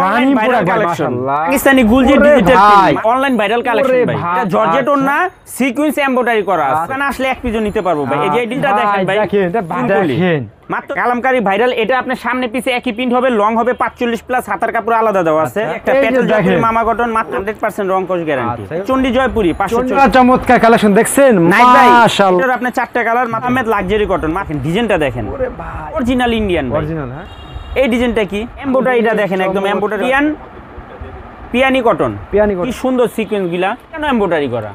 রানীপুরা collection Pakistani গুলজির digital online viral collection ভাই এটা জর্জেট ওন্না সিকোয়েন্স এমব্রয়ডারি করা আছে এখানে আসলে এক পিসও নিতে পারবো ভাই এই যে ডিজাইনটা দেখেন ভাই দেখেন মাত্র কালামকারী ভাইরাল এটা আপনার সামনে পিছে একই প্রিন্ট হবে লং হবে 45 প্লাস হাতার কাপড় আলাদা দেওয়া আছে একটা পেটল জয়পুরি মামা কটন মাত্র 100% রং কোশ গ্যারান্টি চন্ডি জয়পুরি 500 চমৎকার কালেকশন দেখছেন মাশাআল্লাহ এটা আপনার চারটা কালার আহমেদ লাক্সারি কটন মাখেন ডিজাইনটা দেখেন ওরে ভাই অরিজিনাল ইন্ডিয়ান অরিজিনাল হ্যাঁ এই ডিজাইনটা কি এমব্রয়ডারিটা দেখেন একদম এমব্রয়ডারি পিয়ানি কটন কি সুন্দর সিকোয়েন্স গুলা কেন এমব্রয়ডারি করা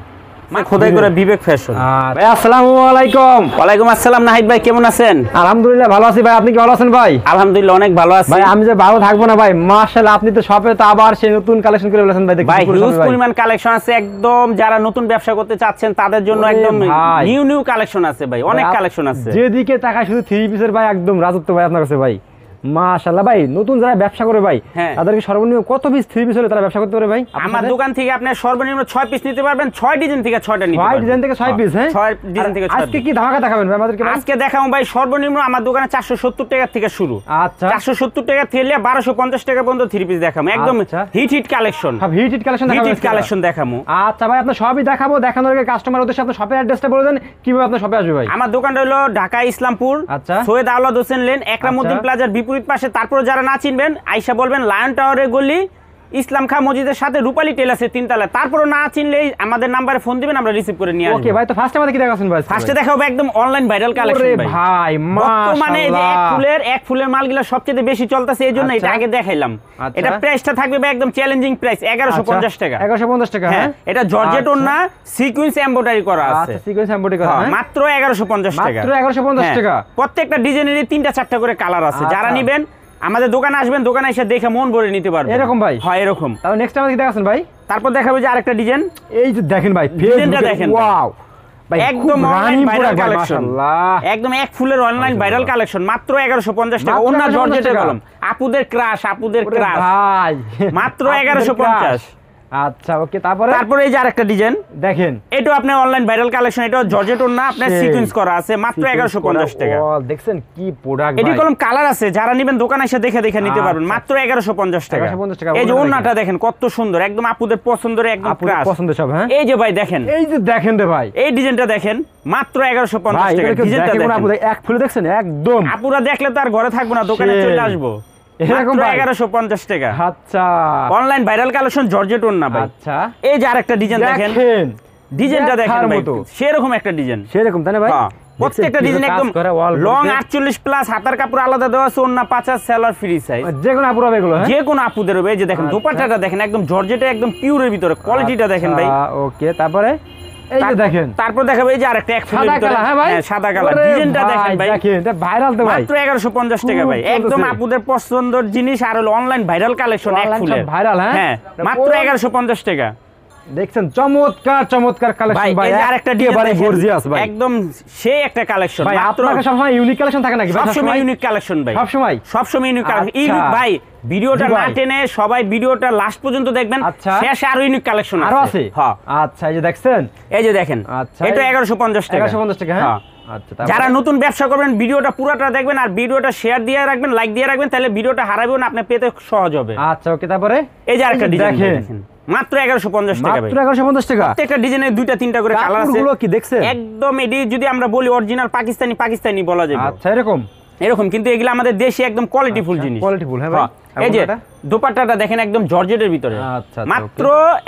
খোদাই করে বিবেক ফ্যাশন ভাই আসসালামু আলাইকুম ওয়ালাইকুম আসসালাম নাহিদ ভাই কেমন আছেন আলহামদুলিল্লাহ ভালো আছি ভাই আপনি কি ভালো আছেন ভাই আলহামদুলিল্লাহ অনেক ভালো আছি ভাই আমি যে ভালো থাকবো না ভাই মাশাআল্লাহ আপনি তো শপে তো আবার সেই নতুন কালেকশন করে বলেছেন ভাই ভাই হিউজ পরিমাণ কালেকশন আছে একদম যারা নতুন ব্যবসা করতে চাচ্ছেন তাদের জন্য একদম নিউ কালেকশন আছে ভাই অনেক কালেকশন আছে যেদিকে তাকায় শুধু থ্রি পিসের ভাই একদম রাজত্ব ভাই আপনার কাছে ভাই মাশাআল্লাহ ভাই নতুন যারা ব্যবসা করে ভাই তাদেরকে সর্বনিম্ন কত পিস থ্রি পিস হলে তারা ব্যবসা করতে পারে ভাই আমার দোকান থেকে আপনি সর্বনিম্ন 6 পিস নিতে পারবেন 6 ডিজাইন থেকে 6টা নিতে পারবেন 6 ডিজাইন থেকে 6 পিস হ্যাঁ 6 ডিজাইন থেকে 6 আজকে কি ধামাকা দেখাবেন ভাই আমাদেরকে আজকে দেখাবো ভাই সর্বনিম্ন আমার দোকানে 470 টাকা থেকে শুরু আচ্ছা 470 টাকা থেকে 1250 টাকা পর্যন্ত থ্রি পিস দেখাবো একদম হিট কালেকশন সব হিট কালেকশন দেখাবো হিট কালেকশন দেখাবো আচ্ছা ভাই আপনি সবই দেখাবো দেখানোর আগে কাস্টমার উদ্দেশ্যে আপনি শপের অ্যাড্রেসটা বলে দেন কিভাবে আপনি শপে আসবে ভাই আমার দোকানটা হলো ঢাকা ইসলামপুর সৈয়দ আওলাদ হোসেন লেন একরামউদ্দিন প্লাজার বিপরীত পাশে তারপর যারা না চিনবেন আয়েশা বলবেন লায়ন টাওয়ারের গলি ইসলাম খান মসজিদের সাথে রূপালী টেলার্সের তিনতলা তারপরও না চিনলেই আমাদের নম্বরে ফোন দিবেন আমরা রিসিভ করে নিয়ে আসব ওকে ভাই তো ফার্স্টে আমাদের কি দেখাচ্ছেন ভাই ফার্স্টে দেখাবো একদম অনলাইন ভাইরাল কালেকশন ভাই ভাই মানে এক ফুলের মালগুলো সবচেয়ে বেশি চলতেছে এইজন্য এটা আগে দেখাইলাম এটা প্রাইসটা থাকবে ভাই একদম চ্যালেঞ্জিং প্রাইস 1150 টাকা 1150 টাকা হ্যাঁ এটা জর্জেট ওন্না সিকোয়েন্স এমব্রয়ডারি করা আছে আচ্ছা সিকোয়েন্স এমব্রয়ডারি করা মাত্র 1150 টাকা মাত্র 1150 টাকা প্রত্যেকটা ডিজাইনেরই 3টা 4টা করে কালার আছে যারা নেবেন আমাদের দোকানে আসবেন দোকানে এসে দেখে মন ভরে নিতে পারবেন এরকম ভাই হ্যাঁ এরকম তাহলে নেক্সট আমাদের কি দেখাচ্ছেন ভাই তারপর দেখাবো যে আরেকটা ডিজাইন এই যে দেখেন ভাই ডিজাইনটা দেখেন ওয়াও ভাই একদম অনলাইন ভাইরাল কালেকশন একদম এক ফুলের অনলাইন ভাইরাল কালেকশন মাত্র 1150 টাকা ওন্না জর্জেটের কলম আপুদের ক্রাশ ভাই মাত্র 1150 আচ্ছা ওকে তারপরে এই যে আরেকটা ডিজাইন দেখেন এটাও আপনি অনলাইন ভাইরাল কালেকশন এটাও জর্জেট ওন্না আপনার সিকোয়েন্স করা আছে মাত্র 1150 টাকা দেখছেন কি প্রোডাক্ট এটি কলম কালার আছে যারা নেবেন দোকানে এসে দেখে নিতে পারবেন মাত্র 1150 টাকা এই যে ওন্নাটা দেখেন কত সুন্দর একদম আপুদের পছন্দের একদম ক্রাশ পছন্দ সব হ্যাঁ এই যে ভাই দেখেন এই যে দেখেন রে ভাই এই ডিজাইনটা দেখেন মাত্র 1150 টাকা ডিজাইনটা দেখেন আপুদের এক ফুলে দেখছেন একদম আপুরা দেখলে তো আর ঘরে থাকবো না দোকানে চলে আসবো এরকম 1150 টাকা আচ্ছা অনলাইন ভাইরাল কালেকশন জর্জেট ওন্না ভাই আচ্ছা এই যে আরেকটা ডিজাইন দেখেন ডিজাইনটা দেখেন ভাই সেরকম একটা ডিজাইন সেরকম তাই না ভাই প্রত্যেকটা ডিজাইন একদম লং 48 প্লাস হাতার কাপড় আলাদা দেওয়া আছে ওন্না 50 সেলার ফ্রি সাইজ যে কোনো আপুরা হবে এগুলো যে কোনো আপুদের হবে এই যে দেখেন দোপাট্টাটা দেখেন একদম জর্জেটের একদম পিওরের ভিতরে কোয়ালিটিটা দেখেন ভাই ওকে তারপরে এই যে দেখেন তারপর দেখাবো এই যে আরেকটা এক ফুলের ভিতরে হ্যাঁ সাদা কালার ডিজাইনটা দেখেন ভাই দেখেন এটা ভাইরাল তো ভাই মাত্র 1150 টাকা ভাই একদম আপুদের পছন্দের জিনিস আর হলো অনলাইন ভাইরাল কালেকশন এক ফুলের ভাইরাল হ্যাঁ মাত্র 1150 টাকা দেখছেন চমৎকার কালেকশন ভাই এই আরেকটা একেবারে গর্জিয়াস ভাই একদম সেই একটা কালেকশন ভাই আপনার কাছে সবসময় ইউনিক কালেকশন থাকে নাকি ভাই সবসময় ইউনিক কালেকশন ভাই সবসময় ইউনিক কালেকশন ইউনিক ভাই ভিডিওটা না টেনে সবাই ভিডিওটা লাস্ট পর্যন্ত দেখবেন শেষে আরো ইউনিক কালেকশন আছে হ্যাঁ আচ্ছা এই যে দেখছেন এই যে দেখেন এটা 1150 টাকা 1150 টাকা হ্যাঁ আচ্ছা যারা নতুন ব্যবসা করবেন ভিডিওটা পুরোটা দেখবেন আর ভিডিওটা শেয়ার দিয়ে রাখবেন লাইক দিয়ে রাখবেন তাহলে ভিডিওটা হারাবেন না আপনি পেতে সহজ হবে আচ্ছা ওকে তারপরে এই যে আরেকটা ডিজাইন দেখেন মাত্র 1150 টাকা ভাই মাত্র 1150 টাকা প্রত্যেকটা ডিজাইনের দুইটা তিনটা করে কালার আছে কাপড়গুলো কি দেখছেন একদম এডি যদি আমরা বলি অরিজিনাল পাকিস্তানি বলা যাবে আচ্ছা এরকম কিন্তু এগুলো আমাদের দেশি একদম কোয়ালিটিফুল জিনিস কোয়ালিটিফুল হ্যাঁ ভাই এই যে দোপাট্টাটা দেখেন একদম জর্জেটের ভিতরে মাত্র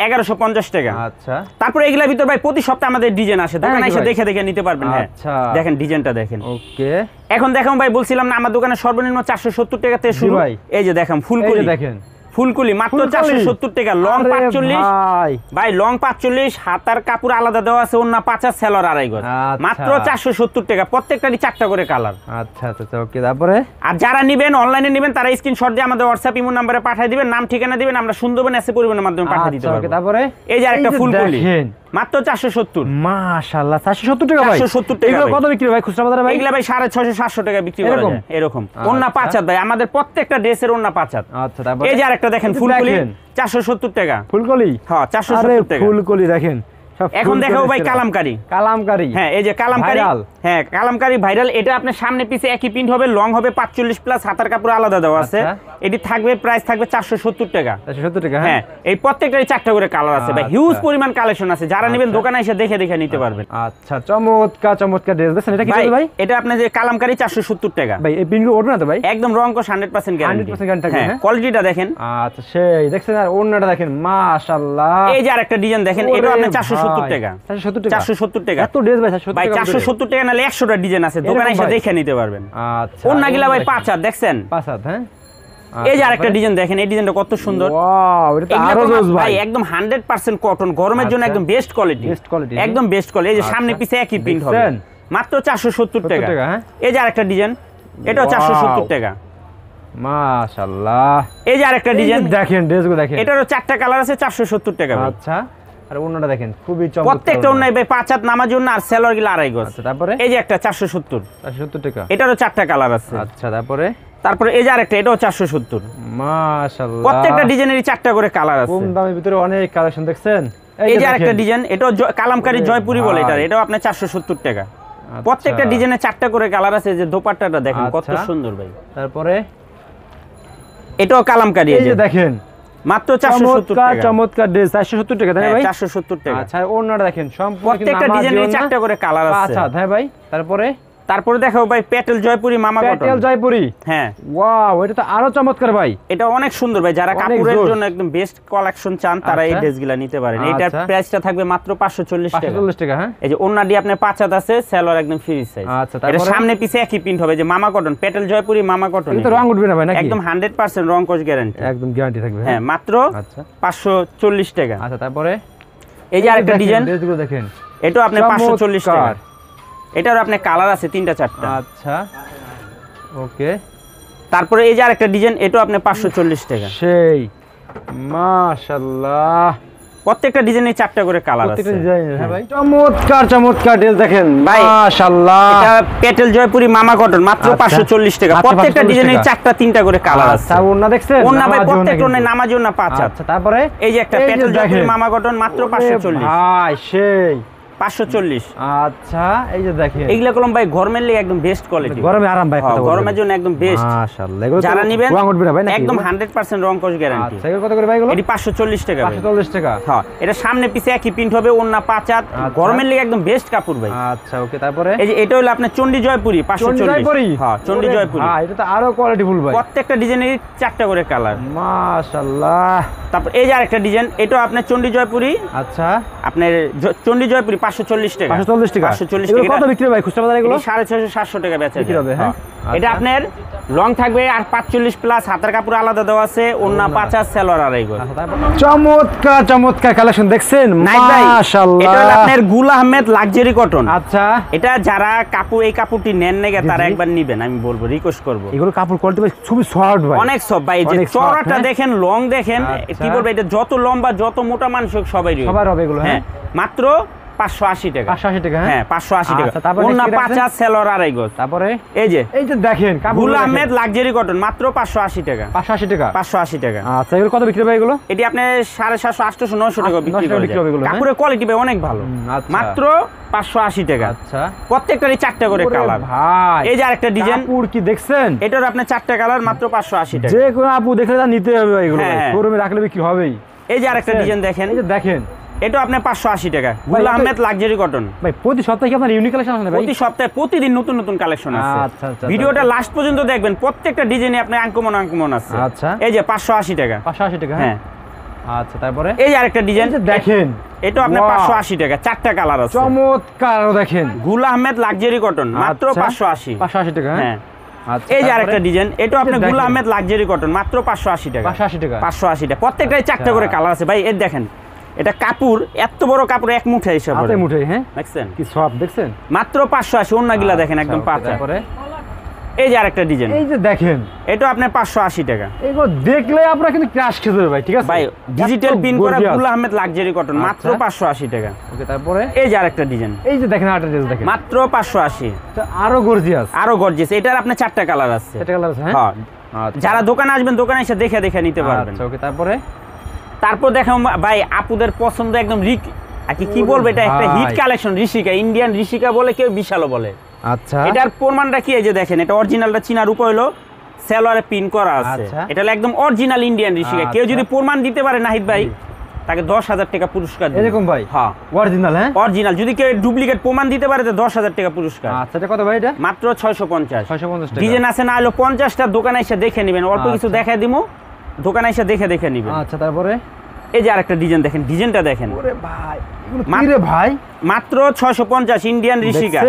1150 টাকা আচ্ছা তারপর এগুলোর ভিতর ভাই প্রতি সপ্তাহে আমাদের ডিজাইন আসে দোকানে এসে দেখে নিতে পারবেন হ্যাঁ দেখেন ডিজাইনটা দেখেন ওকে এখন দেখুন ভাই বলছিলাম না আমার দোকানে সর্বনিম্ন 470 টাকা থেকে শুরু এই যে দেখেন ফুলকলি দেখেন ফুলকলি মাত্র 470 টাকা লং 45 ভাই লং 45 হাতার কাপড় আলাদা দেওয়া আছে ওন্না 50 সেলর আড়াই গজ মাত্র 470 টাকা প্রত্যেকটারই 4টা করে কালার আচ্ছা ওকে তারপরে আর যারা নেবেন অনলাইনে নেবেন তারা স্ক্রিনশট দিয়ে আমাদের WhatsApp ইমো নম্বরে পাঠিয়ে দিবেন নাম ঠিকানা দিবেন আমরা সুন্দরবন এসে পরিবহনের মাধ্যমে পাঠিয়ে দিতে পারবো তারপরে এই যে আরেকটা ফুলকলি মাত্র 470 মাশাআল্লাহ 470 টাকা ভাই 470 টাকা এগুলো কত বিক্রি ভাই খুচরা বাজারে ভাই এগুলা ভাই 650 700 টাকা বিক্রি করা যায় এরকম ওন্না 50 ভাই আমাদের প্রত্যেকটা ড্রেসের ওন্না 50 আচ্ছা তারপর এই যে আরেকটা দেখেন ফুলকলি 470 টাকা ফুলকলি হ্যাঁ 470 টাকা ফুলকলি দেখেন এখন দেখাবো ভাই কালামকারী কালামকারী হ্যাঁ এই যে কালামকারী হ্যাঁ কালামকারী ভাইরাল, এটা আপনার সামনে পিছে একই প্রিন্ট হবে, লং হবে 45 প্লাস, হাতার কাপড় আলাদা দেওয়া আছে। এটি থাকবে প্রাইস থাকবে 470 টাকা। 470 টাকা। হ্যাঁ এই প্রত্যেকটারই 4টা করে কালার আছে ভাই, হিউজ পরিমাণ কালেকশন আছে, যারা নেবেন দোকানে এসে দেখে দেখে নিতে পারবেন। আচ্ছা চমৎকার চমৎকার ড্রেস দেখেন, এটা কি ভাই? এটা আপনার যে কালামকারী 470 টাকা ভাই। এই প্রিন্টগুলো উঠবে না তো ভাই? একদম রং কোশ 100% গ্যারান্টি। 100% গ্যারান্টি থাকবে। হ্যাঁ কোয়ালিটিটা দেখেন। আচ্ছা সেই দেখছেন, আর ওন্নাটা দেখেন মাশাআল্লাহ। এই যে আরেকটা ডিজাইন দেখেন, এটা আপনার 470 টাকা। 470 টাকা এত ড্রেস ভাই? 470 ভাই 470 টাকা নালে 100টা ডিজাইন আছে, দোকানে এসে দেখে নিতে পারবেন। আচ্ছা ওন্নাগুলা ভাই 5 হাত দেখছেন? 5 হাত। হ্যাঁ এই যে আরেকটা ডিজাইন দেখেন, এই ডিজাইনটা কত সুন্দর। ওয়াও এটা তো আরো জোস ভাই, একদম 100% কটন, গরমের জন্য একদম বেস্ট কোয়ালিটি। একদম বেস্ট কোয়ালিটি। এই যে সামনে পিছে একই প্রিন্ট হবে, মাত্র 470 টাকা। এই যে আরেকটা ডিজাইন, এটাও 470 টাকা। মাশাআল্লাহ। এই যে আরেকটা ডিজাইন দেখেন, ড্রেসগুলো দেখেন, এটারও 4টা কালার আছে, 470 টাকা। আচ্ছা আর ওন্নাটা দেখেন খুবই চমৎকার, প্রত্যেকটা ওন্নায় ভাই 5 হাত নামার জন্য, আর সেলর গুলো 2.5 গজ। আচ্ছা তারপরে এই যে একটা 470 টাকা, এটারও 4টা কালার আছে। আচ্ছা তারপরে এই যে আরেকটা, এটাও 470। মাশাআল্লাহ প্রত্যেকটা ডিজাইনেরই 4টা করে কালার আছে। কম দামের ভিতরে অনেক কালেকশন দেখছেন। এই যে আরেকটা ডিজাইন, এটাও কালামকারী জয়পুরি বলে, এটাও আপনার 470 টাকা। প্রত্যেকটা ডিজাইনে 4টা করে কালার আছে। যে দোপাট্টাটা দেখেন কত সুন্দর ভাই। তারপরে এটাও কালামকারী, এই যে দেখেন মাত্র 470 টাকা। চমৎকার ড্রেস 470 টাকা তাই ভাই? 470 টাকা। আচ্ছা ওন্নাটা দেখেন সম্পূর্ণ প্রত্যেকটা ডিজাইনে 4টা করে কালার আছে। আচ্ছা হ্যাঁ ভাই। তারপরে দেখাও ভাই পেটেল জয়পুরি মামা কটন। পেটেল জয়পুরি, হ্যাঁ ওয়াও এটা তো আরো চমৎকার ভাই। এটা অনেক সুন্দর ভাই, যারা কাপড়ের জন্য একদম বেস্ট কালেকশন চান তারা এই ড্রেসগুলো নিতে পারেন। এটার প্রাইসটা থাকবে মাত্র 540 টাকা। 540 টাকা। হ্যাঁ এই যে ওন্নাটি আপনার 5 হাত আছে, সেলর একদম ফ্রি সাইজ। আচ্ছা এটা সামনে পিছে একই প্রিন্ট হবে, যে মামা কটন, পেটেল জয়পুরি মামা কটন। এটা রং উঠবে না ভাই নাকি? একদম 100% রং কোশ গ্যারান্টি, একদম গ্যারান্টি থাকবে। হ্যাঁ মাত্র আচ্ছা 540 টাকা। আচ্ছা তারপরে এই যে আরেকটা ডিজাইন, ড্রেসগুলো দেখেন, এটাও আপনি 540 টাকা। এটার আপনি কালার আছে 3টা 4টা। আচ্ছা ওকে। তারপরে এই যে আরেকটা ডিজাইন, এটাও আপনি 540 টাকা। সেই মাশাআল্লাহ। প্রত্যেকটা ডিজাইনে 4টা করে কালার আছে। প্রত্যেকটা ডিজাইন হ্যাঁ ভাই চমৎকার চমৎকার ড্রেস দেখেন মাশাআল্লাহ। এটা পেটেল জয়পুরি মামা কটন, মাত্র 540 টাকা। প্রত্যেকটা ডিজাইনে 4টা 3টা করে কালার আছে। আচ্ছা ওন্না দেখছেন? ওন্না ভাই প্রত্যেকটা ওন্নায় নামার জন্য 5 হাত। আচ্ছা তারপরে এই যে একটা পেটেল জয়পুরি মামা কটন, মাত্র 540 ভাই। সেই 540। আচ্ছা এই যে দেখেন, এইগুলা কলম ভাই গরমের লাগি একদম বেস্ট কোয়ালিটি, গরমে আরাম ভাই, গরমের জন্য একদম বেস্ট। মাশাআল্লাহ। এগুলো যারা নেবেন রং উঠবে না ভাই নাকি? একদম 100% রং কোশ গ্যারান্টি। আচ্ছা এগুলো কত করে ভাই এগুলো? এটি 540 টাকা ভাই। 540 টাকা। হ্যাঁ এটা সামনে পিছে একই প্রিন্ট হবে, ওন্না 5 হাত, গরমের লাগি একদম বেস্ট কাপড় ভাই। আচ্ছা ওকে। তারপরে এই যে এটা হলো আপনার চন্ডী জয়পুরি 540। হ্যাঁ চন্ডী জয়পুরি। হ্যাঁ এটা তো আরো কোয়ালিটি ফুল ভাই। প্রত্যেকটা ডিজাইনের 4টা করে কালার। মাশাআল্লাহ। তারপর এই যে আরেকটা ডিজাইন, এটাও আপনার চন্ডী জয়পুরি। আচ্ছা আপনার চন্ডী জয়পুরি 540 টাকা। 540 টাকা। 540 এগুলো টাকা কত বিক্রি ভাই খুচরা বাজারে এগুলো? 650 700 টাকা বেচা বিক্রি হবে। হ্যাঁ এটা আপনার লং থাকবে আর 45 প্লাস, হাতের কাপড় আলাদা দেওয়া আছে, ওন্না 50 সেলর 2.5 গজ। চমৎকার চমৎকার কালেকশন দেখছেন মাশাআল্লাহ। এটা হলো আপনার গুল আহমেদ লাক্সারি কটন। আচ্ছা এটা যারা কাপড় এই কাপড়টি নেন না তারা একবার নেবেন, আমি বলবো রিকোয়েস্ট করব। এগুলো কাপড় কোয়ালিটি ভাই খুবই সফট ভাই, অনেক সফট ভাই। যে চওড়াটা দেখেন, লং দেখেন, কি বলবো, এটা যত লম্বা যত মোটা মানুষ হোক সবাই হবে এগুলো। হ্যাঁ মাত্র 580 টাকা। 580 টাকা। হ্যাঁ 580 টাকা। তারপরে ওন্না 50 সেলর 2.5 গজ। তারপরে এই যে দেখেন গুল আহমেদ লাক্সারি কটন, মাত্র 580 টাকা। 580 টাকা। 580 টাকা। আচ্ছা এগুলো কত বিক্রি ভাই এগুলো? এটি আপনি 750 800 900 টাকা বিক্রি করে। এগুলো কাপড়ের কোয়ালিটি ভাই অনেক ভালো, মাত্র 580 টাকা। আচ্ছা প্রত্যেকটারই 4টা করে কালার ভাই। এই যে আরেকটা ডিজাইন, কাপড় কি দেখছেন? এটার আপনি 4টা কালার, মাত্র 580 টাকা। যে কোনো আপু দেখলে তা নিতে হবে এগুলো, শোরুমে রাখলে বিক্রি হবেই। এই যে আরেকটা ডিজাইন দেখেন, এই যে দেখেন, এটা আপনি 580 টাকা। গুল আহমেদ লাক্সারি কটন ভাই। প্রতি সপ্তাহে কি আপনার ইউনিক কালেকশন আছে ভাই? প্রতি সপ্তাহে প্রতিদিন নতুন নতুন কালেকশন আছে। আচ্ছা আচ্ছা। ভিডিওটা লাস্ট পর্যন্ত দেখবেন, প্রত্যেকটা ডিজাইনে আপনি আঙ্কমন আছে। আচ্ছা এই যে 580 টাকা। 580 টাকা। হ্যাঁ আচ্ছা তারপরে এই যে আরেকটা ডিজাইন দেখেন, এটা আপনি 580 টাকা। 4টা কালার আছে। চমৎকার দেখেন, গুল আহমেদ লাক্সারি কটন, মাত্র 580। 580 টাকা। হ্যাঁ আচ্ছা এই যে আরেকটা ডিজাইন, এটা আপনি গুল আহমেদ লাক্সারি কটন, মাত্র 580 টাকা। 580 টাকা। 580 টাকা। প্রত্যেকটাই 4টা করে কালার আছে ভাই। এই দেখেন, এটা কাপড় এত বড় কাপড় এক মুঠে হিসাব হাতে মুঠে। হ্যাঁ দেখছেন কি সফট দেখছেন, মাত্র 580। ওন্নাগুলা দেখেন একদম পাতলা। তারপরে এই যে আরেকটা ডিজাইন, এই যে দেখেন, এটা আপনি 580 টাকা। এগুলো দেখলে আপনারা কিন্তু ক্রাশ খেতে হবে ভাই। ঠিক আছে ভাই, ডিজিটাল প্রিন্ট করা গুল আহমেদ লাক্সারি কটন, মাত্র 580 টাকা। ওকে তারপরে এই যে আরেকটা ডিজাইন, এই যে দেখেন আরেকটা ড্রেস দেখেন, মাত্র 580। আরো গর্জিয়াস, আরো গর্জিয়াস। এটার আপনি 4টা কালার আছে। 4টা কালার আছে। হ্যাঁ আচ্ছা। যারা দোকানে আসবেন দোকানে এসে দেখে দেখে নিতে পারবেন। আচ্ছা ওকে তারপর দেখেন ভাই, আপুদের পছন্দ একদম কি বলবো, এটা একটা hit collection. Rishika, Indian Rishika বলে, কেউ বিশালও বলে। আচ্ছা এটার প্রমাণটা কি, এই যে দেখেন এটা অরিজিনালটা চিনার উপায় হলো সেলোয়ারে পিন করা আছে, এটা হলো একদম অরিজিনাল ইন্ডিয়ান ঋষিকা। কেউ যদি প্রমাণ দিতে পারে নাহিদ ভাই তাকে 10,000 টাকা পুরস্কার দেব। এরকম ভাই? হ্যাঁ অরিজিনাল। হ্যাঁ অরিজিনাল, যদি কেউ ডুপ্লিকেট প্রমাণ দিতে পারে তো 10,000 টাকা পুরস্কার। আচ্ছা এটা কত ভাই? এটা মাত্র 650 টাকা। ডিজাইন আছে না হলো 50টা, দোকানে এসে দেখে নেবেন, অল্প কিছু দেখাই দিমু, দোকানে এসে দেখে নেবেন। আচ্ছা তারপরে এই যে আরেকটা ডিজাইন দেখেন, ডিজাইনটা দেখেন। ওরে ভাই এগুলো কি রে ভাই? মাত্র 650 ইন্ডিয়ান ঋষিকা।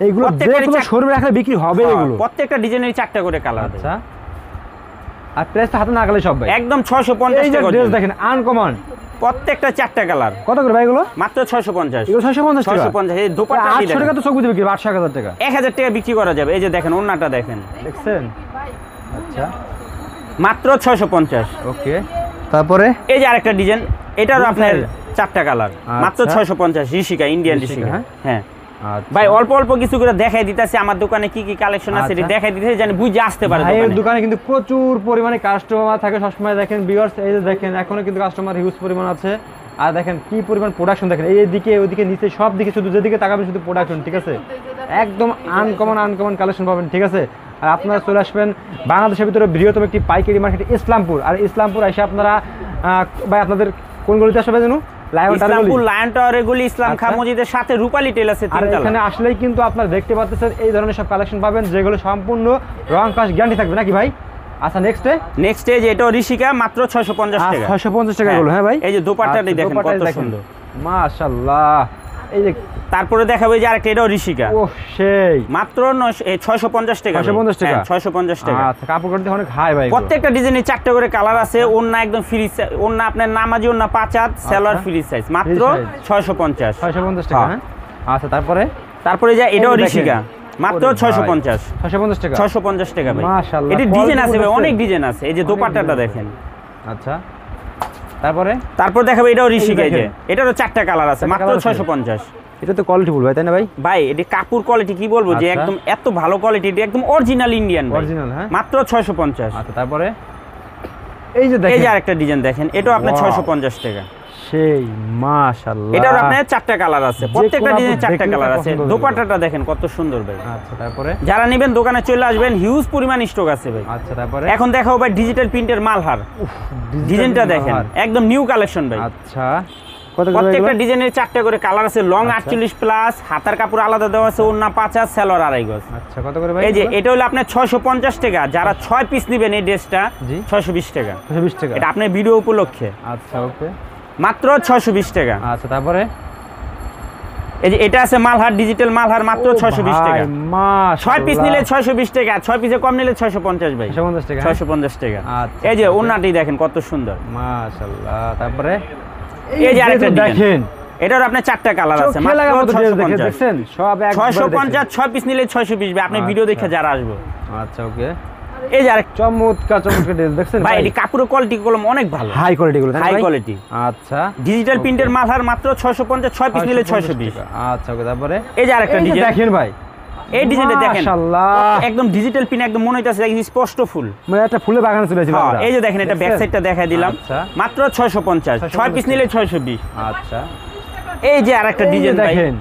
এইগুলো যেগুলো শোরুমে রাখলে বিক্রি হবে এগুলো। প্রত্যেকটা ডিজাইনের 4টা করে কালার। আচ্ছা আর প্রাইসটা হাতে না গেলে সব ভাই একদম 650 টাকা। ড্রেস দেখেন আনকমন, প্রত্যেকটা 4টা কালার। কত করে ভাই এগুলো? মাত্র 650। এগুলো 650 টাকা। 650। এই দোপাট্টা 800 টাকা তো চোখ বুঝে বিক্রি, 800,000 টাকা। 1000 টাকা বিক্রি করা যাবে। এই যে দেখেন ওন্নাটা দেখেন, দেখছেন? আচ্ছা মাত্র 650। ওকে তারপরে এই যে আরেকটা ডিজাইন, এটারও আপনার 4টা কালার, মাত্র 650 ঋষিকা, ইন্ডিয়ান ঋষিকা। হ্যাঁ ভাই অল্প অল্প কিছু করে দেখাই দিতেছি আমার দোকানে কি কি কালেকশন আছে, এটা দেখাই দিতেছি জানি বুঝে আসতে পারে। এই দোকানে কিন্তু প্রচুর পরিমাণে কাস্টমার থাকে সবসময়। দেখেন ভিউয়ার্স, এই যে দেখেন এখনো কিন্তু কাস্টমার হিউজ পরিমাণ আছে। আর দেখেন কি পরিমাণ প্রোডাকশন, দেখেন এইদিকে ওইদিকে নিচে সব দিকে, শুধু যেদিকে তাকাবেন শুধু প্রোডাকশন। ঠিক আছে, একদম আনকমন কালেকশন পাবেন। ঠিক আছে, আর আপনারা চলে আসবেন বাংলাদেশের ভিতরে বৃহত্তম একটি পাইকারি মার্কেট ইসলামপুর। আর ইসলামপুর এসে আপনারা ভাই আপনাদের কোন গলিতে আসবে জানো? ইসলামপুর লায়ন টাওয়ার এগুলি ইসলাম খান মসজিদের সাথে রূপালী টেলার্সে তিনতলা। এখানে আসলেই কিন্তু আপনারা দেখতে পাচ্ছেন এই ধরনের সব কালেকশন পাবেন, যেগুলো সম্পূর্ণ রং কাজ গ্যারান্টি থাকবে নাকি ভাই? আচ্ছা নেক্সট যে এটা ঋষিকা, মাত্র 650 টাকা। 650 টাকা গুলো। হ্যাঁ ভাই এই যে দোপাট্টাটি দেখেন কত সুন্দর, মাশাআল্লাহ। এই যে তারপরে দেখাবো যে আরেকটা, এটাও ঋষিকা। ও সেই মাত্র 650 টাকা। 650 টাকা। 650 টাকা। আচ্ছা কাপড় করতে অনেক হাই ভাই। প্রত্যেকটা ডিজাইনে 4টা করে কালার আছে। ওন্না একদম ফ্রি, ওন্না আপনার নামাজি ওন্না 5 হাত, সেলার ফ্রি সাইজ, মাত্র 650 টাকা। হ্যাঁ আচ্ছা তারপরে যে এটাও ঋষিকা, মাত্র 650 টাকা। 650 টাকা ভাই। মাশাআল্লাহ। এটা ডিজাইন আছে ভাই, অনেক ডিজাইন আছে। এই যে দোপাট্টাটা দেখেন। আচ্ছা তারপর দেখাবো এটাও ঋষিকা। এই যে এটারও 4টা কালার আছে, মাত্র 650। এটা তো কোয়ালিটি ফুল ভাই, তাই না ভাই? ভাই এটা কাপড় কোয়ালিটি কি বলবো, যে একদম এত ভালো কোয়ালিটি, এটা একদম অরিজিনাল ইন্ডিয়ান। অরিজিনাল। হ্যাঁ মাত্র 650। আচ্ছা তারপরে এই যে দেখেন, এই যে আরেকটা ডিজাইন দেখেন, এটাও আপনার 650 টাকা। সেই মাশাআল্লাহ। এটার আপনার 4টা কালার আছে, প্রত্যেকটা ডিজাইনে 4টা কালার আছে। দোপাট্টাটা দেখেন কত সুন্দর ভাই। আচ্ছা তারপরে যারা নেবেন দোকানে চলে আসবেন, হিউজ পরিমাণ স্টক আছে ভাই। আচ্ছা তারপরে এখন দেখাও ভাই ডিজিটাল প্রিন্টের মালহার। ডিজাইনটা দেখেন একদম নিউ কালেকশন ভাই। আচ্ছা প্রত্যেকটা ডিজাইনের 4টা করে কালার আছে। লং 48 প্লাস, হাতার কাপড় আলাদা দেওয়া আছে, ওন্না 5 হাত, সেলোয়ার 2.5 গজ। আচ্ছা কত করে ভাই? এই যে এটা হলো আপনার 650 টাকা। যারা 6 পিস নেবেন এই ড্রেসটা 620 টাকা। 620 টাকা। এটা আপনার ভিডিও উপলক্ষে। আচ্ছা ওকে মাত্র 620 টাকা। আচ্ছা তারপরে এই যে এটা আছে মালহার, ডিজিটাল মালহার, মাত্র 620 টাকা। মাশাআল্লাহ। 6 পিস নিলে 620 টাকা, 6 পিসে কম নিলে 650 ভাই। 650 টাকা। 650 টাকা। আচ্ছা এই যে ওন্নাটি দেখেন কত সুন্দর, মাশাআল্লাহ। তারপরে এই যে আরেকটা দেখেন, এটার আপনার 4টা কালার আছে, মাত্র 650। দেখছেন সব এক 650, 6 পিস নিলে 620 ভাই। আপনি ভিডিও দেখে যারা আসবে। আচ্ছা ওকে। এই যে আরেক চমৎকার ড্রেস দেখছেন ভাই, এই কাপড়ের কোয়ালিটি কলম অনেক ভালো, হাই কোয়ালিটি গুলো, হাই কোয়ালিটি। আচ্ছা ডিজিটাল প্রিন্টের মালহার, মাত্র 650, 6 পিস নিলে 620। আচ্ছা ওকে তারপরে এই যে আরেকটা ডিজাইন দেখেন ভাই, এই ডিজাইনটা দেখেন মাশাআল্লাহ, একদম ডিজিটাল প্রিন্ট, একদম মনে হইতাছে একদম স্পষ্ট ফুল, মানে একটা ফুলের বাগানে চলে আসছে আমরা। এই যে দেখেন এটা ব্যাক সাইডটা দেখাই দিলাম, মাত্র 650, 6 পিস নিলে 620। আচ্ছা এই যে আরেকটা ডিজাইন দেখেন,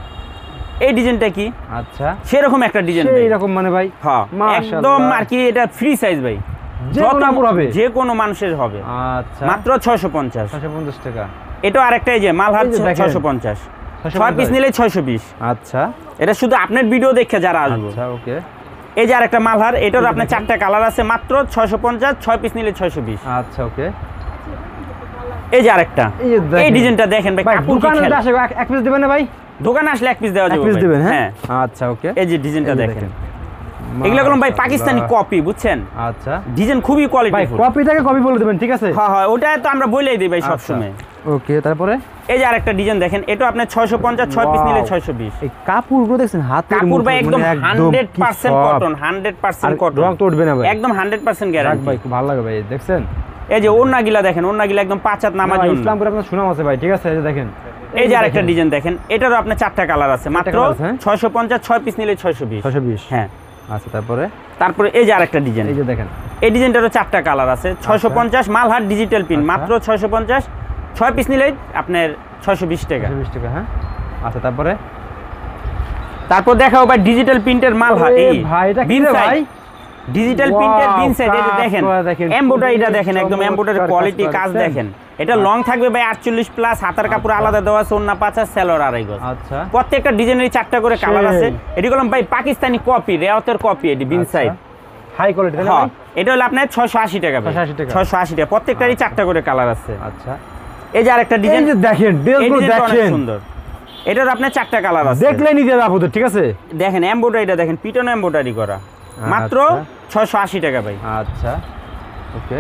এই ডিজাইনটা কি? আচ্ছা সেরকম একটা ডিজাইন, এই রকম মানে ভাই, হ্যাঁ একদম আর কি, এটা ফ্রি সাইজ ভাই, যে কোনো মানুষের হবে। আচ্ছা মাত্র 650, 650 টাকা। এটা আরেকটা এই যে মালহার 650, 6 পিস নিলে 620। আচ্ছা এটা শুধু আপনার ভিডিও দেখে যারা আসবে। আচ্ছা ওকে। এই যে আরেকটা মালহার, এটার আপনার 4টা কালার আছে, মাত্র 650, 6 পিস নিলে 620। আচ্ছা ওকে। এই যে আরেকটা, এই ডিজাইনটা দেখেন ভাই, দোকানে আসে এক পিস দিবেন না ভাই? দোকানে আসলে এক পিস দেওয়া যাবে, এক পিস দিবেন। হ্যাঁ আচ্ছা ওকে। এই যে ডিজাইনটা দেখেন, এগুলো কলম ভাই পাকিস্তানি কপি, বুঝছেন? আচ্ছা ডিজাইন খুবই কোয়ালিটিফুল, কপিটাকে কপি বলে দিবেন, ঠিক আছে? হ্যাঁ হ্যাঁ, ওটা তো আমরা বলেই দিই ভাই সব সময়। ওকে তারপরে এই যে আরেকটা ডিজাইন দেখেন, এটা আপনি 650, 6 পিস নিলে 620। এই কাপড়গুলো দেখছেন হাতের কাপড় ভাই একদম 100% কটন, 100% কটন, রং তো উঠবে না ভাই, একদম 100% গ্যারান্টি ভাই, খুব ভালো লাগে ভাই, দেখছেন? এই যে ওন্নাগিলা দেখেন, ওন্নাগিলা একদম 5 হাত নামাজি ওন্না, ইসলামপুরে আপনার সুনাম আছে ভাই, ঠিক আছে? এই যে দেখেন, এই যে আরেকটা ডিজাইন দেখেন, এটারও আপনার 4টা কালার আছে, মাত্র 650, 6 পিস নিলে 620। 620 হ্যাঁ। আচ্ছা তারপরে এই যে আরেকটা ডিজাইন, এই যে দেখেন, এই ডিজাইনটারও 4টা কালার আছে, 650 মালহার ডিজিটাল পিন, মাত্র 650, 6 পিস নিলে আপনার 620 টাকা। 620 টাকা। হ্যাঁ আচ্ছা তারপরে তারপর দেখাও ভাই ডিজিটাল প্রিন্টের মাল ভাই ভাই এটা কি রে ভাই ডিজিটাল প্রিন্টের বিন সাইড এটা দেখেন এমব্রয়ডারিটা দেখেন একদম এমব্রয়ডারি কোয়ালিটি কাজ দেখেন এটা লং থাকবে ভাই 48 প্লাস হাতার কাপড় আলাদা দেওয়া আছে ওন্না 50 সেলর আড়াই গজ আচ্ছা প্রত্যেকটা ডিজাইনেরই 4টা করে কালার আছে এটি কলম ভাই পাকিস্তানি কপি রেওয়াতের কপি এটি বিন সাইড হাই কোয়ালিটি তাই না ভাই এটা হলো আপনার 680 টাকা ভাই 680 টাকা প্রত্যেকটারই 4টা করে কালার আছে আচ্ছা এই যে আরেকটা ডিজাইন দেখেন ড্রেসগুলো দেখেন সুন্দর এটার আপনার 4টা কালার আছে দেখলেই নিতে যাবো তো ঠিক আছে দেখেন এমব্রয়ডারিটা দেখেন পিটন এমব্রয়ডারি করা মাত্র 680 টাকা ভাই আচ্ছা ওকে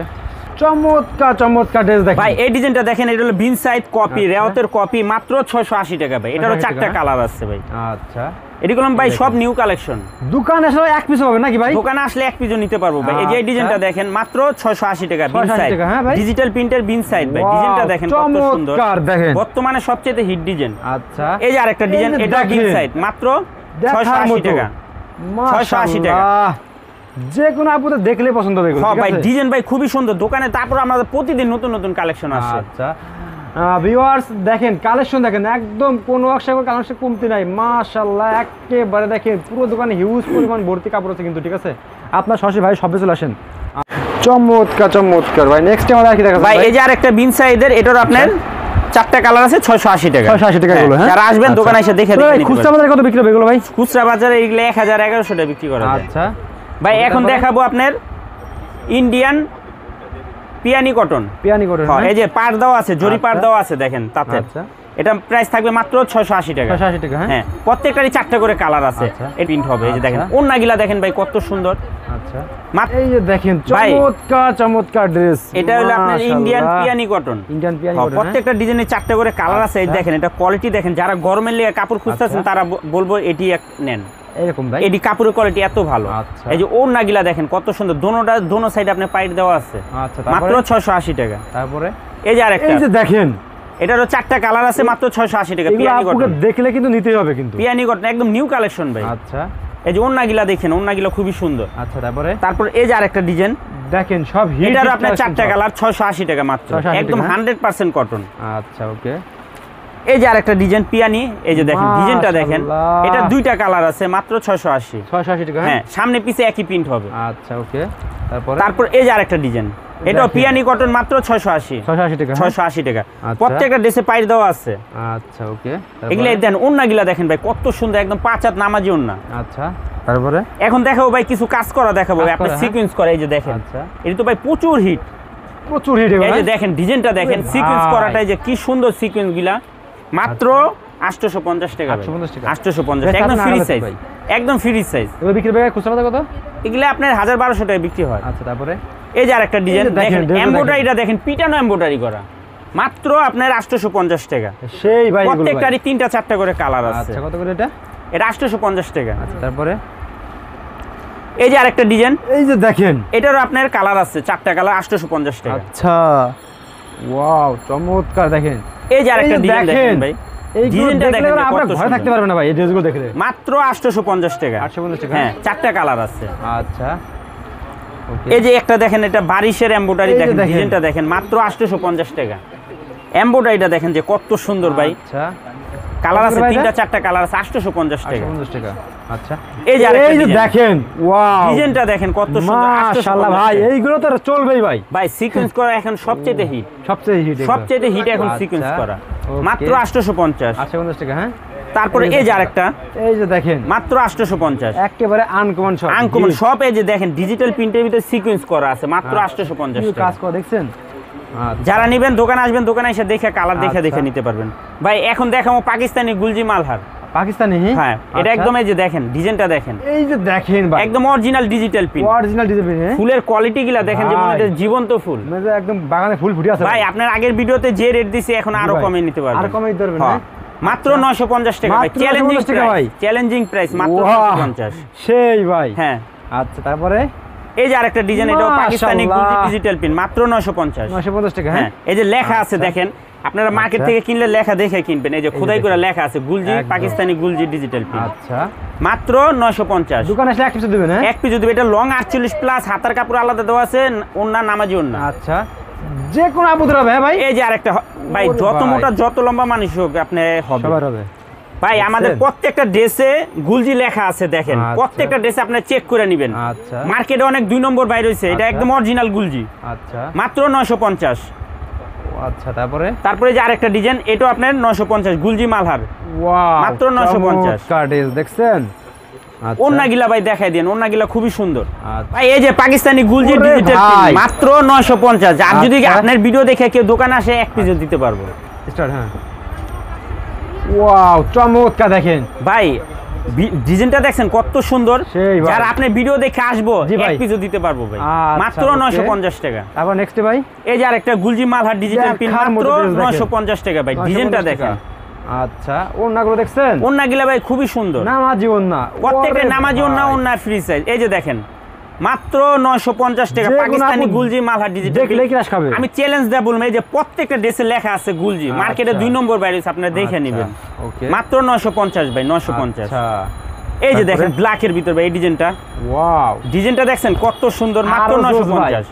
চমৎকার চমৎকার ড্রেস দেখেন ভাই এই ডিজাইনটা দেখেন এটা হলো বিন সাইড কপি রেওয়াতের কপি মাত্র 680 টাকা ভাই এটারও 4টা কালার আছে ভাই আচ্ছা এটি কলম ভাই সব নিউ কালেকশন দোকানে আসলে এক পিস হবে নাকি ভাই দোকানে আসলে এক পিসও নিতে পারবো ভাই এই যে ডিজাইনটা দেখেন মাত্র 680 টাকা বিন সাইড ডিজিটাল প্রিন্টের বিন সাইড ভাই ডিজাইনটা দেখেন কত সুন্দর বর্তমানে সবচেয়ে হিট ডিজাইন আচ্ছা এই যে আরেকটা ডিজাইন এটা বিন সাইড মাত্র 680 টাকা 680 টাকা যে কোনো আপুদের দেখলে পছন্দ হবে হ্যাঁ ভাই ডিজাইন ভাই খুবই সুন্দর দোকানে তারপর আমাদের প্রতিদিন নতুন নতুন কালেকশন আসে আচ্ছা ভিউয়ার্স দেখেন কালেকশন দেখেন একদম কোনো অক্সাগর কালেকশন কমতি নাই মাশাআল্লাহ একেবারে দেখেন পুরো দোকানে হিউজ পরিমাণ ভর্তি কাপড় আছে কিন্তু ঠিক আছে আপনার সরাসরি ভাই সবে চলে আসেন চমৎকার চমৎকার ভাই নেক্সট টাইম আর কি দেখা ভাই এই যে আরেকটা বিন সাইডের এটার আপনার 4টা কালার আছে 680 টাকা 680 টাকা এগুলো হ্যাঁ যারা আসবেন দোকানে এসে দেখে দেখে খুচরা বাজারে কত বিক্রি হবে এগুলো ভাই খুচরা বাজারে এগুলো 1000 1100 টাকা বিক্রি করা যায় আচ্ছা ভাই এখন দেখাবো আপনার ইন্ডিয়ান পিয়ানি কটন এই যে পাড় দাও আছে জরি পাড় দাও আছে দেখেন তাতে এটা প্রাইস থাকবে মাত্র 680 টাকা 680 টাকা হ্যাঁ প্রত্যেকটারই 4টা করে কালার আছে এই প্রিন্ট হবে এই যে দেখেন ওন্নাগুলা দেখেন ভাই কত সুন্দর আচ্ছা এই যে দেখেন চমৎকার চমৎকার ড্রেস এটা হলো আপনার ইন্ডিয়ান পিয়ানি কটন প্রত্যেকটা ডিজাইনে 4টা করে কালার আছে এই দেখেন এটা কোয়ালিটি দেখেন যারা গরমের লেগে কাপড় খুঁজতেছেন তারা বলবো এটি এক নেন এরকম ভাই এডি কাপড়ের কোয়ালিটি এত ভালো এই যে ওন্নাগুলা দেখেন কত সুন্দর দোনো সাইডে আপনি পাইট দেওয়া আছে আচ্ছা মাত্র 680 টাকা তারপরে এই যে আরেকটা এই যে দেখেন এটারও 4টা কালার আছে মাত্র 680 টাকা পিয়ানি কটন দেখলে কিন্তু নিতেই হবে কিন্তু পিয়ানি কটন একদম নিউ কালেকশন ভাই আচ্ছা এই যে ওন্নাগুলা দেখেন ওন্নাগুলা খুবই সুন্দর আচ্ছা তারপর এই যে আরেকটা ডিজাইন দেখেন সব হিট এটার আপনার 4টা কালার 680 টাকা মাত্র একদম 100% কটন আচ্ছা ওকে এই যে আরেকটা ডিজাইন পিয়ানি এই যে দেখেন ডিজাইনটা দেখেন এটা 2টা কালার আছে মাত্র 680 টাকা হ্যাঁ সামনে পিছে একই প্রিন্ট হবে আচ্ছা ওকে তারপর এই যে আরেকটা ডিজাইন এটাও পিয়ানি কটন মাত্র 680 টাকা 680 টাকা প্রত্যেকটা ড্রেসে পাইর দেওয়া আছে আচ্ছা ওকে এগুলা দেন ওন্নাগুলা দেখেন ভাই কত সুন্দর একদম 5 হাত নামাজি ওন্না আচ্ছা তারপরে এখন দেখাবো ভাই কিছু কাজ করা দেখাবো আপনি সিকোয়েন্স করে এই যে দেখেন আচ্ছা এটা তো ভাই প্রচুর হিট এই যে দেখেন ডিজাইনটা দেখেন সিকোয়েন্স করাটাই যে কি সুন্দর সিকোয়েন্স গুলা মাত্র 850 টাকা 850 একদম ফ্রি সাইজ একদম ফ্রি সাইজ এগুলো বিক্রি হবে খুচরা কত এগুলা আপনার 1200 টাকা বিক্রি হয় আচ্ছা তারপরে এই যে আরেকটা ডিজাইন দেখেন এমব্রয়ডারিটা দেখেন পিটানো এমব্রয়ডারি করা মাত্র আপনার 850 টাকা সেই ভাই এগুলো প্রত্যেকটারই 3টা 4টা করে কালার আছে আচ্ছা কত করে এটা 850 টাকা আচ্ছা তারপরে এই যে আরেকটা ডিজাইন এই যে দেখেন এটারও আপনার কালার আছে 4টা কালার 850 টাকা আচ্ছা ওয়াও চমৎকার দেখেন এই যে আরেকটা ডিজাইন দেখেন ভাই এই ডিজাইনটা দেখলে আপনারা ঘরে থাকতে পারবেন না ভাই এই ড্রেসগুলো দেখলে মাত্র 850 টাকা 850 টাকা হ্যাঁ 4টা কালার আছে আচ্ছা এই যে একটা দেখেন এটা বারিশের এমব্রয়ডারি দেখেন ডিজাইনটা দেখেন মাত্র 850 টাকা এমব্রয়ডারিটা দেখেন যে কত সুন্দর ভাই আচ্ছা কালার আছে 3টা 4টা কালার আছে 850 টাকা 850 টাকা আচ্ছা এই যে দেখেন ওয়াও ডিজাইনটা দেখেন কত সুন্দর মাশাআল্লাহ ভাই এইগুলো তো চলবেই ভাই সিকোয়েন্স করা এখন সবচেয়ে হিট সবচেয়ে হিট এখন সিকোয়েন্স করা মাত্র 850 টাকা হ্যাঁ তারপরে এই যে আরেকটা এই যে দেখেন মাত্র 850 একেবারে আনকমন সব এই যে দেখেন ডিজিটাল প্রিন্টের ভিতরে সিকোয়েন্স করা আছে মাত্র 850 টাকা কাজ করা দেখছেন যারা নেবেন দোকানে আসবেন দোকানে এসে দেখে কালার দেখে নিতে পারবেন ভাই এখন দেখাবো পাকিস্তানি গুলজি মালহার পাকিস্তানি হ্যাঁ এটা একদম এই যে দেখেন ডিজাইনটা দেখেন এই যে দেখেন ভাই একদম অরিজিনাল ডিজিটাল প্রিন্ট ফুলের কোয়ালিটি গুলা দেখেন যে মনে হচ্ছে জীবন্ত ফুল মানে একদম বাগানে ফুল ফুটে আছে ভাই আপনার আগের ভিডিওতে যে রেট দিছি এখন আরো কমে নিতে পারবেন আরো কমে দিতে পারবেন মাত্র 950 টাকা ভাই চ্যালেঞ্জিং টাকা ভাই চ্যালেঞ্জিং প্রাইস মাত্র 950 সেই ভাই হ্যাঁ আচ্ছা তারপরে এই যে আরেকটা ডিজাইন এটাও পাকিস্তানি গুলজি ডিজিটাল প্রিন্ট মাত্র 950 টাকা হ্যাঁ এই যে লেখা আছে দেখেন আপনারা মার্কেট থেকে কিনলে লেখা দেখে কিনবেন এই যে খোদাই করে লেখা আছে গুলজি পাকিস্তানি গুলজি ডিজিটাল প্রিন্ট আচ্ছা মাত্র 950 দোকানে এসে এক পিস দিবেন হ্যাঁ এক পিস দিবেন এটা লং 48 প্লাস হাতার কাপড় আলাদা দেওয়া আছে ওন্না নামাজি ওন্না আচ্ছা যে কোন আপুদের হবে ভাই এই যে আরেকটা ভাই যত মোটা যত লম্বা মানুষ হোক আপনি হবে সবার হবে ভাই আমাদের প্রত্যেকটা ড্রেসে গুলজি লেখা আছে দেখেন, আচ্ছা। প্রত্যেকটা ড্রেসে আপনারা চেক করে নেবেন। আচ্ছা মার্কেটে অনেক 2 নম্বর বাইর হইছে, এটা আচ্ছা। একদম অরিজিনাল গুলজি, আচ্ছা মাত্র 950। আচ্ছা তারপরে যে আরেকটা ডিজাইন, এটা আপনার 950 গুলজি মালহার, ওয়াও মাত্র 950 কার্ডেজ দেখছেন। আচ্ছা ওন্নাগিলা ভাই দেখাই দেন, ওন্নাগিলা খুবই সুন্দর। আচ্ছা। ভাই এই যে পাকিস্তানি গুলজি ওরে ডিজিটাল ভাই। মাত্র 950। আর যদি আচ্ছা। আপনার ভিডিও দেখে কেউ দোকানে আসে এক পিসও দিতে পারবো। স্টার্ট হ্যাঁ ওয়াও চমৎকার দেখেন ভাই ডিজাইনটা দেখছেন কত সুন্দর, সেই ভাই। যারা আপনি ভিডিও দেখে আসবো জি ভাই। এক পিসও দিতে পারবো ভাই, আচ্ছা, মাত্র ওকে। 950 টাকা। তারপর নেক্সট ভাই এই যে আরেকটা গুলজি মালহার ডিজিটাল পিন, দেখার মাত্র মতো dress দেখেন। 950 টাকা ভাই। ডিজাইনটা 950 দেখেন, টাকা। আচ্ছা ওন্নাগুলো দেখছেন, ওন্নাগিলা ভাই খুবই সুন্দর, নামাজি ওন্না প্রত্যেকটা ওরে নামাজি ওন্না, ভাই। ওন্না ফ্রি সাইজ। এই যে দেখেন মাত্র 950 টাকা যে কোনো পাকিস্তানি আপু গুলজি মালহার ডিজিটাল। দেখলে কি রাস খাবে। আমি চ্যালেঞ্জ দেব বলবো, এই যে প্রত্যেকটা ড্রেসে লেখা আছে গুলজি, মার্কেটে 2 নম্বর বাইরে আছে, আপনারা দেখে আচ্ছা, নেবেন। ওকে মাত্র 950 ভাই, 950। আচ্ছা এই যে তারপরে? দেখেন ব্ল্যাকের ভিতর ভাই, এই ডিজাইনটা, ওয়াও ডিজাইনটা দেখছেন কত সুন্দর, মাত্র আরো জোস ভাই। 950।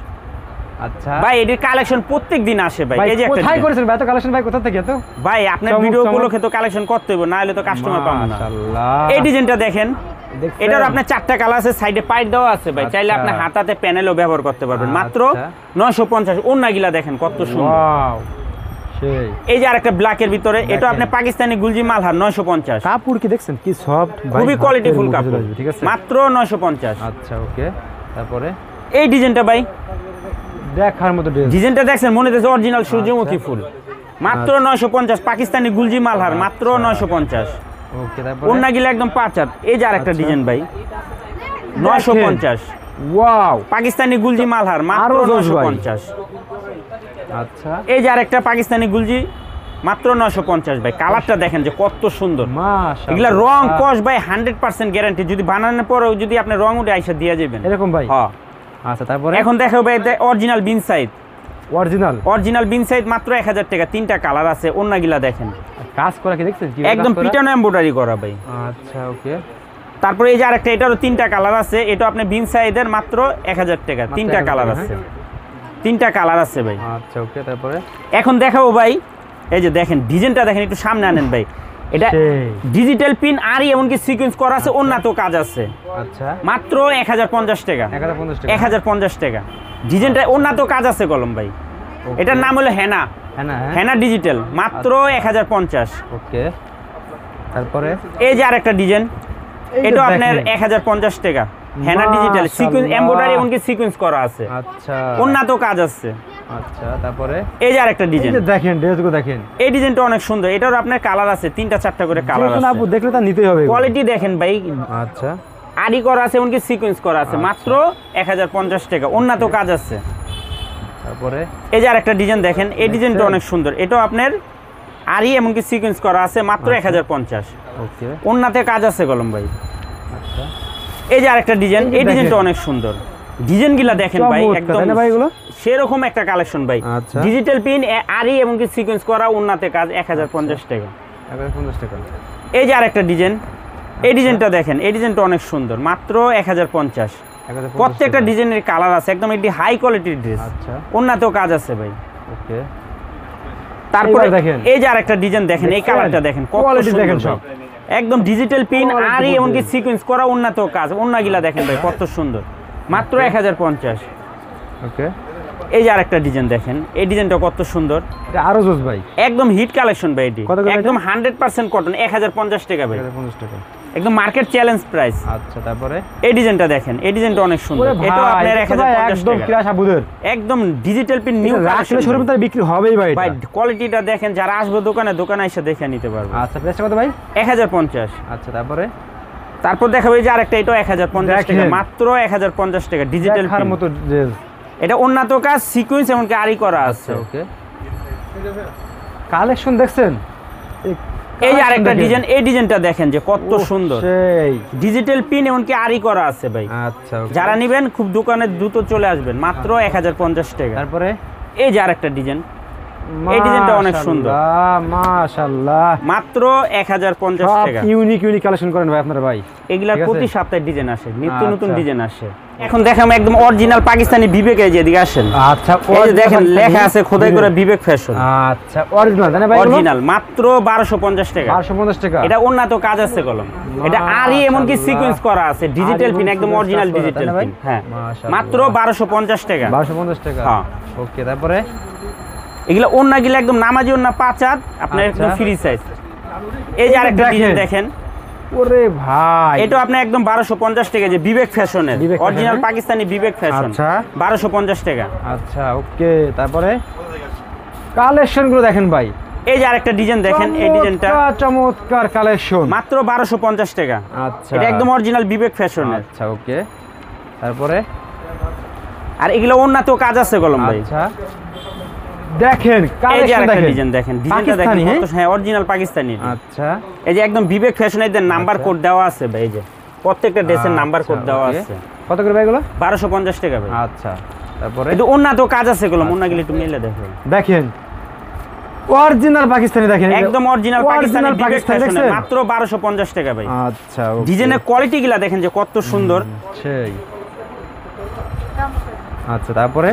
আচ্ছা ভাই এটির কালেকশন প্রত্যেক দিন আসে ভাই। ভাই এই যে একটা কোথায় design। করেছেন ভাই এত কালেকশন ভাই, কোথা থেকে এত ভাই আপনার চমক, ভিডিও চমক। গুলোকে তো কালেকশন করতে হবে, না হলে তো কাস্টমার পাবো না। মাশাআল্লাহ এই ডিজাইনটা দেখেন, দেখছেন? এটার আপনার 4টা কালার আছে, সাইডে পাইপ দেওয়া আছে ভাই, চাইলে আচ্ছা। আপনি হাতাতে প্যানেলও ব্যবহার করতে পারবেন। মাত্র আচ্ছা। 950। ওন্নাগিলা দেখেন কত সুন্দর। ওয়াও সেই এই যে আরেকটা ব্ল্যাকের ভিতরে, এটা দেখেন। আপনি পাকিস্তানি গুলজি মালহার 950, কাপড় কি দেখছেন কি সফট খুবই কোয়ালিটি ফুল কাপড়, ঠিক আছে মাত্র 950। আচ্ছা ওকে তারপরে এই ডিজাইনটা ভাই, দেখার মতো ড্রেস ডিজাইনটা দেখছেন মনে হচ্ছে অরিজিনাল সূর্যমুখী ফুল, মাত্র 950 পাকিস্তানি গুলজি মালহার, মাত্র 950। ওকে তারপরে ওন্নাগিলা একদম 5 হাত। এই যে আরেকটা আচ্ছা। ডিজাইন ভাই, 950 ওয়াও পাকিস্তানি গুলজি মালহার, মাত্র আরো জোস ভাই। 950। আচ্ছা এই যে আরেকটা পাকিস্তানি গুলজি, মাত্র 950 ভাই। কালারটা দেখেন যে কত সুন্দর, মাশাআল্লাহ এগুলা রং কস ভাই 100% গ্যারান্টি, যদি বানানোর পরেও যদি আপনি রং উঠে আইসা দিয়ে যাবেন এরকম ভাই হ্যাঁ। আচ্ছা তারপরে এখন দেখো ভাই অরিজিনাল বিন সাইড, অরিজিনাল অরিজিনাল বিন সাইড মাত্র 1000 টাকা। 3টা কালার আছে, ওন্নাগিলা দেখেন কাজ করা কি দেখছেন কি একদম পিটানো এমব্রয়ডারি করা ভাই। আচ্ছা ওকে তারপরে এই যে আরেকটা, এটারও 3টা কালার আছে, এটা আপনি বিন সাইডের মাত্র 1000 টাকা। 3টা 1000 কালার টাকা, আছে, 3টা কালার আছে ভাই। আচ্ছা ওকে তারপরে এখন দেখাবো ভাই, এই যে দেখেন ডিজাইনটা দেখেন, একটু সামনে আনেন ভাই। এটা সেই। ডিজিটাল পিন আর এমনকি সিকোয়েন্স করা আছে, অন্যতেও কাজ আছে, আচ্ছা মাত্র 1050 টাকা। 1050 টাকা 1050 টাকা ডিজাইনটা, অন্যতেও কাজ আছে কলম ভাই। এটার নাম হলো হেনা, হ্যাঁ না হ্যাঁ হেনা ডিজিটাল, মাত্র 1050। ওকে তারপরে এই যে আরেকটা ডিজাইন, এই যে এটা আপনার দেখেন। 1050 টাকা। হেনা ডিজিটাল সিকোয়েন্স মাশাআল্লাহ। এমব্রয়ডারি এমনকি সিকোয়েন্স করা আছে, আচ্ছা অন্যতেও কাজ আছে। আচ্ছা তারপরে এই যে আরেকটা এই ডিজাইন, যে দেখেন ড্রেসগুলো দেখেন এই ডিজাইনটা অনেক সুন্দর, এটারও আপনার কালার আছে, 3টা 4টা করে কালার যেকোনো আপু আছে। দেখলে তা নিতেই হবে এগুলো। কোয়ালিটি দেখেন ভাই, আচ্ছা আড়ি করা আছে এমনকি সিকোয়েন্স করা আছে, মাত্র 1050 টাকা। অন্যতেও কাজ আছে। তারপরে এই যে আরেকটা ডিজাইন দেখেন, এই ডিজাইনটা দেখছেন? অনেক সুন্দর, এটাও আপনার আড়ি এমনকি সিকোয়েন্স করা আছে, মাত্র 1050। ওকে অন্যতে কাজ আছে কলম ভাই। আচ্ছা এই যে আরেকটা ডিজাইন, এই যে এই ডিজাইনটা দেখেন। অনেক সুন্দর, ডিজাইনগুলা দেখেন ভাই, চমৎকার, একদম তাই না ভাই এগুলো? সেরকম একটা কালেকশন ভাই। আচ্ছা। ডিজিটাল পিন আড়ি এমনকি সিকোয়েন্স করা, অন্যতে কাজ, 1050 টাকা। 1050 টাকা এই যে আরেকটা ডিজাইন, এই ডিজাইনটা দেখেন, এই ডিজাইনটা অনেক সুন্দর, মাত্র 1050। 1050 প্রত্যেকটা টাকা। ডিজাইনের কালার আছে, একদম একটি হাই কোয়ালিটির ড্রেস, আচ্ছা অন্যতেও কাজ আছে ভাই। ওকে তারপরে এবার দেখেন। এই যে আরেকটা ডিজাইন দেখেন, এই দেখছেন? কালারটা দেখেন, কত Quality সুন্দর দেখেন ভাই। সব। একদম ডিজিটাল পিন Quality আরই ফুল এমনকি design। সিকোয়েন্স করা, অন্যতেও কাজ, অন্যগুলা দেখেন ভাই কত সুন্দর, মাত্র 1050। ওকে এই যে আরেকটা ডিজাইন দেখেন, এই ডিজাইনটা কত সুন্দর, এটা আরো জোস ভাই একদম হিট কালেকশন ভাই। এটি কত করে একদম 100% কটন, 1050 টাকা ভাই, 1050 টাকা একদম মার্কেট চ্যালেঞ্জ প্রাইস। আচ্ছা তারপরে এই ডিজাইনটা দেখেন, এই ডিজাইনটা অনেক সুন্দর, ওরে এটাও ভাই আপনার এটা তো ভাই 1050 একদম টাকা। ক্রাশ আবুদের একদম ডিজিটাল পিন নিউ এটা রাখলে শোরুমে তার বিক্রি হবেই ভাই ভাই। এটা কোয়ালিটিটা দেখেন, যারা আসবে দোকানে, দোকানে এসে দেখে নিতে পারবে। আচ্ছা প্রাইসটা কত ভাই 1050। আচ্ছা তারপরে তারপর দেখাবো এই যে আরেকটা, এটাও 1050 টাকা, দেখেন। মাত্র 1050 টাকা ডিজিটাল দেখার পিন। মতো ড্রেস এটা উন্নত কাজ, সিকোয়েন্স এমনকি আড়ি করা আছে। ওকে কালেকশন দেখছেন এই যে আরেকটা ডিজাইন, এই ডিজাইনটা দেখেন যে কত সুন্দর, সেই ডিজিটাল পিন এমনকি আড়ি করা আছে ভাই। আচ্ছা okay। যারা নেবেন খুব দোকানে দ্রুত চলে আসবেন, মাত্র 1050 টাকা। তারপরে এই যে আরেকটা ডিজাইন, এই ডিজাইনটা অনেক সুন্দর, মাশাআল্লাহ। মাত্র 1050 টাকা। ইউনিক কালেকশন করেন ভাই আপনারা ভাই। এগুলা প্রতি সপ্তাহে ডিজাইন আসে, নিত্য নতুন ডিজাইন আসে। এখন দেখাম একদম অরিজিনাল পাকিস্তানি বিবেক, এই যে এদিকে আসেন। আচ্ছা, এই যে দেখেন লেখা আছে খোদাই করে বিবেক ফ্যাশন। আচ্ছা, অরিজিনাল তাই না ভাই? অরিজিনাল মাত্র 1250 টাকা। 1250 টাকা। এটা উন্নত কাজ আছে কলম, এটা আরই এমন কি সিকোয়েন্স করা আছে, ডিজিটাল পিন, একদম অরিজিনাল ডিজিটাল পিন। হ্যাঁ, মাত্র 1250 টাকা। 1250 টাকা। হ্যাঁ, ওকে। তারপরে এগুলা ওন্না গিলা একদম নামাজি ওন্না 5 হাত, আপনার একদম ফ্রি সাইজ। এই যে আরেকটা ডিজাইন দেখেন, ওরে ভাই, এটা আপনি একদম 1250 টাকা, যে বিবেক ফ্যাশনের অরিজিনাল পাকিস্তানি বিবেক ফ্যাশন। আচ্ছা, 1250 টাকা। আচ্ছা, ওকে। তারপরে কালেকশন গুলো দেখেন ভাই। এই যে আরেকটা ডিজাইন দেখেন, এই ডিজাইনটা চমৎকার কালেকশন, মাত্র 1250 টাকা। আচ্ছা, এটা একদম অরিজিনাল বিবেক ফ্যাশনের। আচ্ছা, ওকে। তারপরে আর এগুলো উন্নত কাজ আছে কলম ভাই। আচ্ছা, দেখেন এই যে কালেকশন আরেকটা দেখেন, ডিজাইন দেখেন, ডিজাইনটা দেখেন কত, হ্যাঁ অরিজিনাল পাকিস্তানি। আচ্ছা, এই যে একদম বিবেক ফ্যাশনের নাম্বার কোড দেওয়া আছে ভাই, এই যে প্রত্যেকটা ড্রেসের নাম্বার কোড দেওয়া আছে। কত করে ভাই এগুলো? 1250 টাকা ভাই। আচ্ছা, তারপরে কিন্তু উন্নত কাজ আছে কলম, উন্নাগুলো একটু মিলে দেখেন। দেখেন অরিজিনাল পাকিস্তানি, দেখেন একদম অরিজিনাল পাকিস্তানি বিবেক ফ্যাশনের, মাত্র 1250 টাকা ভাই। আচ্ছা, ডিজাইনের কোয়ালিটি গুলা দেখেন যে কত সুন্দর। সেই। আচ্ছা, তারপরে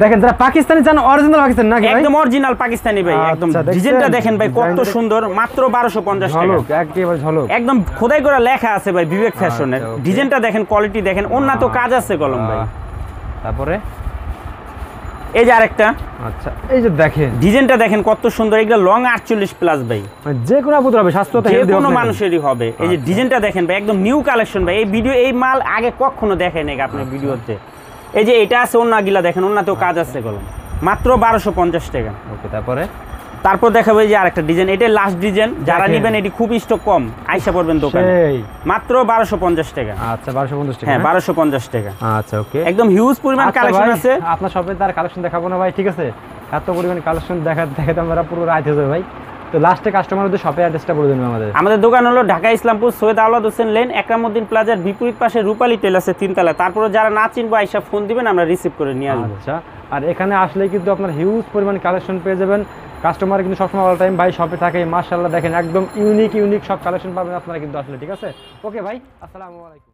দেখেন যারা পাকিস্তানি চান, অরিজিনাল পাকিস্তানি নাকি ভাই? একদম অরিজিনাল পাকিস্তানি ভাই, একদম ডিজাইনটা দেখেন ভাই কত সুন্দর, মাত্র 1250 টাকা। ঝলক, একেবারে ঝলক, একদম খোদাই করে লেখা আছে ভাই বিবেক ফ্যাশনের। ডিজাইনটা দেখেন, কোয়ালিটি দেখেন, উন্নত কাজ আছে কলম ভাই। তারপরে এই যে আরেকটা, আচ্ছা, এই যে দেখেন ডিজাইনটা দেখেন কত সুন্দর, এগুলো লং 48 প্লাস ভাই, যে কোনো আপুদের হবে, স্বাস্থ্যতে যে হেলদি কোনো হবে মানুষেরই হবে। এই যে ডিজাইনটা দেখেন ভাই, একদম নিউ কালেকশন ভাই। এই ভিডিও, এই মাল আগে কখনো দেখেন নাই আপনার ভিডিওতে। এই যে এটা আছে ওন্নাগুলা দেখেন, ওন্নাতেও কাজ আছে কলম, মাত্র 1250 টাকা। ওকে। তারপর দেখাবো এই যে আরেকটা ডিজাইন, এটা লাস্ট ডিজাইন, যারা নেবেন এটি খুব স্টক কম, আইসা পড়বেন দোকানে, মাত্র 1250 টাকা। আচ্ছা, 1250 টাকা। হ্যাঁ, 1250 টাকা। আচ্ছা, ওকে। একদম হিউজ পরিমাণ কালেকশন আছে। আপনার শপে তার কালেকশন দেখাবো না ভাই, ঠিক আছে? এত পরিমাণ কালেকশন দেখাতে আমরা পুরো রাত হয়ে যাবে ভাই। তো লাস্টে কাস্টমারদের শপে অ্যাড্রেসটা বলে দেন আমাদের। আমাদের দোকান হলো ঢাকা ইসলামপুর সৈয়দ আওলাদ হোসেন লেন, একরামউদ্দিন প্লাজার বিপরীত পাশে রূপালী টেলার্সের 3 তলা। তারপরে যারা না চিনবো আইসা ফোন দিবেন, আমরা রিসিভ করে নিয়ে আসবো। আচ্ছা, আর এখানে আসলে কিন্তু আপনার হিউজ পরিমাণ কালেকশন পেয়ে যাবেন। কাস্টমার কিন্তু সবসময় অল টাইম ভাই শপে থাকে। মাশাআল্লাহ, দেখেন একদম ইউনিক সব কালেকশন পাবেন আপনারা কিন্তু আসলে, ঠিক আছে? ওকে ভাই, আসসালামু আলাইকুম।